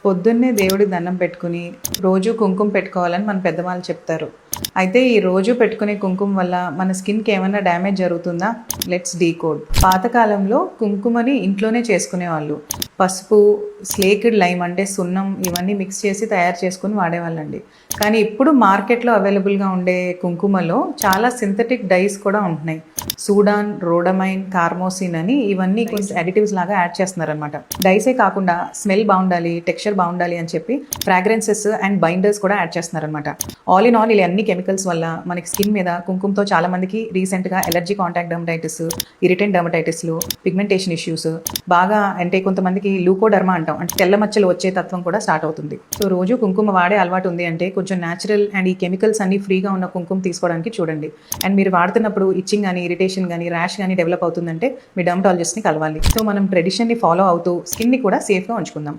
పొద్దున్నే దేవుడికి దండం పెట్టుకుని రోజు కుంకుమ పెట్టుకోవాలని మన పెద్దవాళ్ళు చెప్తారు. అయితే ఈ రోజు పెట్టుకునే కుంకుమ వల్ల మన స్కిన్కి ఏమైనా డ్యామేజ్ జరుగుతుందా? Let's decode. పాతకాలంలో కుంకుమని ఇంట్లోనే చేసుకునేవాళ్ళు. పసుపు, స్లేక్డ్ లైమ్ అంటే సున్నం ఇవన్నీ మిక్స్ చేసి తయారు చేసుకుని వాడేవాళ్ళండి. కానీ ఇప్పుడు మార్కెట్లో అవైలబుల్గా ఉండే కుంకుమలో చాలా సింథటిక్ డైస్ కూడా ఉంటున్నాయి. సూడాన్, రోడమైన్, కార్మోసిన్ అని ఇవన్నీ కొంచెం అడిటివ్స్ లాగా యాడ్ చేస్తున్నారనమాట. డైసే కాకుండా స్మెల్ బాగుండాలి, టెక్స్చర్ బాగుండాలి అని చెప్పి ఫ్రాగ్రెన్సెస్ అండ్ బైండర్స్ కూడా యాడ్ చేస్తున్నారనమాట. ఆల్ ఇన్ ఆల్ ఇలా అన్ని కెమికల్స్ వల్ల మనకి స్కిన్ మీద కుంకుమతో చాలా మందికి రీసెంట్గా ఎలర్జీ, కాంటాక్ట్ డర్మటైటిస్, ఇరిటెంట్ డర్మటైటిస్లు, పిగ్మెంటేషన్ ఇష్యూస్ బాగా అంటే కొంతమందికి లూకోడర్మా అంటాం, అంటే తెల్ల మచ్చలు వచ్చే తత్వం కూడా స్టార్ట్ అవుతుంది. సో రోజు కుంకుమ వాడే అలవాటు ఉంది అంటే కొంచెం న్యాచురల్ అండ్ ఈ కెమికల్స్ అన్ని ఫ్రీగా ఉన్న కుంకుమ తీసుకోవడానికి చూడండి. అండ్ మీరు వాడుతున్నప్పుడు ఇచ్చింగ్ కానీ, ఇరిటేషన్ కానీ, ర్యాష్ కానీ డెవలప్ అవుతుందంటే మీ డర్మటాలజిస్ట్ని కలవాలి. సో మనం ట్రెడిషన్ని ఫాలో అవుతూ స్కిన్ని కూడా సేఫ్గా ఉంచుకుందాం.